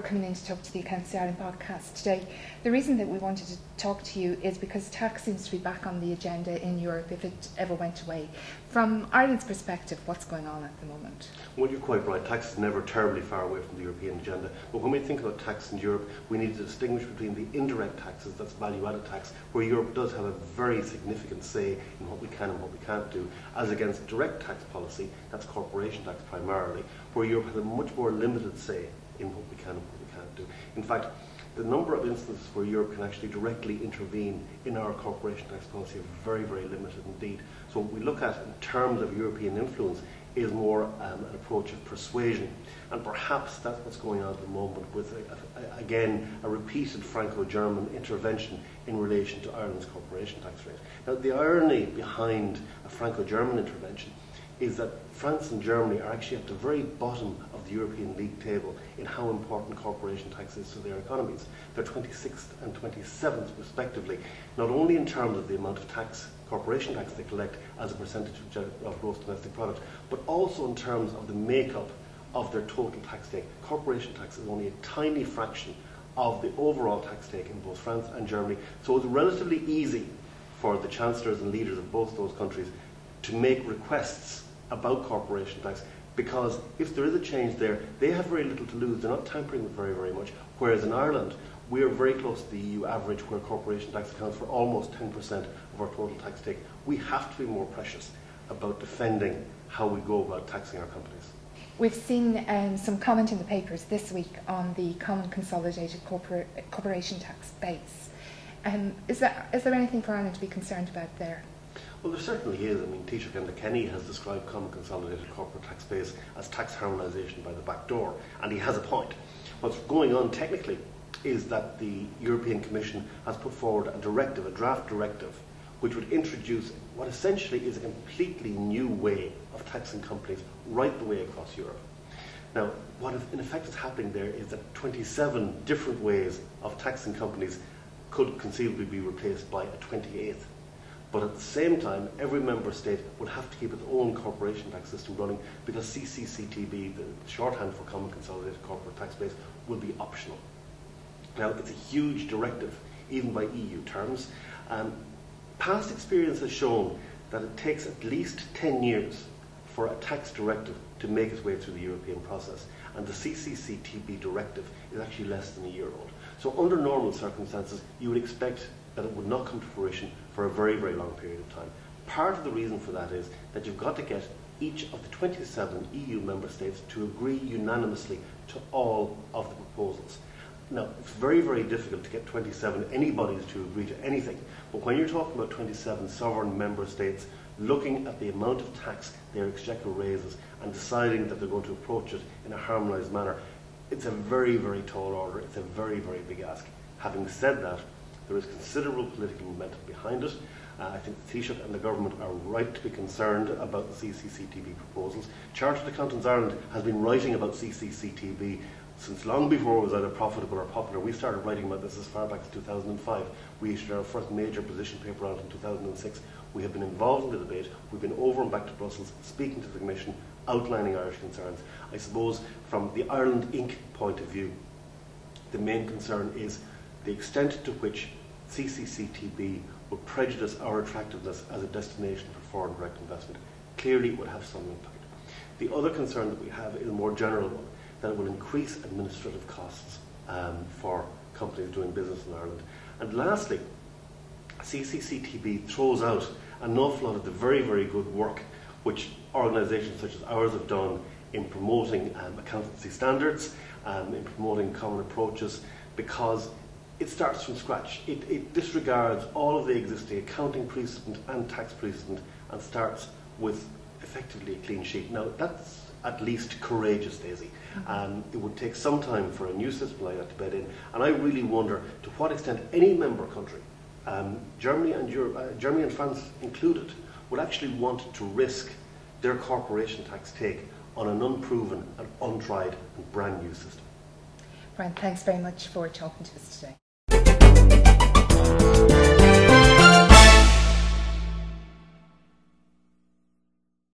coming in to talk to the Accountancy Ireland podcast today. The reason that we wanted to talk to you is because tax seems to be back on the agenda in Europe if it ever went away. From Ireland's perspective, what's going on at the moment? Well, you're quite right. Tax is never terribly far away from the European agenda. But when we think about tax in Europe, we need to distinguish between the indirect taxes, that's value-added tax, where Europe does have a very significant say in what we can and what we can't do, as against direct tax policy, that's corporation tax primarily, where Europe has a much more limited say in what we can and what we can't do. In fact, the number of instances where Europe can actually directly intervene in our corporation tax policy are very, very limited indeed. So what we look at in terms of European influence is more an approach of persuasion. And perhaps that's what's going on at the moment with, again, a repeated Franco-German intervention in relation to Ireland's corporation tax rate. Now, the irony behind a Franco-German intervention is that France and Germany are actually at the very bottom of the European League table in how important corporation tax is to their economies. They're 26th and 27th respectively, not only in terms of the amount of tax, corporation tax they collect as a percentage of gross domestic product, but also in terms of the makeup of their total tax take. Corporation tax is only a tiny fraction of the overall tax take in both France and Germany, so it's relatively easy for the chancellors and leaders of both those countries to make requests about corporation tax, because if there is a change there, they have very little to lose. They're not tampering with very, very much. Whereas in Ireland, we are very close to the EU average, where corporation tax accounts for almost 10% of our total tax take. We have to be more precious about defending how we go about taxing our companies. We've seen some comment in the papers this week on the common consolidated corporation tax base. Is there anything for Ireland to be concerned about there? Well, there certainly is. I mean, Taoiseach Kenny has described common consolidated corporate tax base as tax harmonisation by the back door, and he has a point. What's going on technically is that the European Commission has put forward a directive, a draft directive, which would introduce what essentially is a completely new way of taxing companies right the way across Europe. Now, what in effect is happening there is that 27 different ways of taxing companies could conceivably be replaced by a 28th. But at the same time, every member state would have to keep its own corporation tax system running, because CCCTB, the shorthand for Common Consolidated Corporate Tax Base, will be optional. Now, it's a huge directive, even by EU terms. Past experience has shown that it takes at least 10 years for a tax directive to make its way through the European process, and the CCCTB directive is actually less than a year old. So under normal circumstances, you would expect that it would not come to fruition for a very, very long period of time. Part of the reason for that is that you've got to get each of the 27 EU member states to agree unanimously to all of the proposals. Now, it's very, very difficult to get 27 anybodies to agree to anything, but when you're talking about 27 sovereign member states looking at the amount of tax their exchequer raises and deciding that they're going to approach it in a harmonised manner, it's a very, very tall order. It's a very, very big ask. Having said that, there is considerable political momentum behind it. I think the Taoiseach and the government are right to be concerned about the CCCTB proposals. Chartered Accountants Ireland has been writing about CCCTB since long before it was either profitable or popular. We started writing about this as far back as 2005. We issued our first major position paper out in 2006. We have been involved in the debate. We've been over and back to Brussels, speaking to the Commission, outlining Irish concerns. I suppose from the Ireland Inc. point of view, the main concern is the extent to which CCCTB would prejudice our attractiveness as a destination for foreign direct investment. Clearly it would have some impact. The other concern that we have is a more general one, that it will increase administrative costs for companies doing business in Ireland. And lastly, CCCTB throws out an awful lot of the very, very good work which organisations such as ours have done in promoting accountancy standards, in promoting common approaches, because it starts from scratch. It disregards all of the existing accounting precedent and tax precedent and starts with effectively a clean sheet. Now, that's at least courageous, Daisy. It would take some time for a new system like that to bed in, and I really wonder to what extent any member country, Germany and France included, would actually want to risk their corporation tax take on an unproven and untried and brand new system. Brian, thanks very much for talking to us today.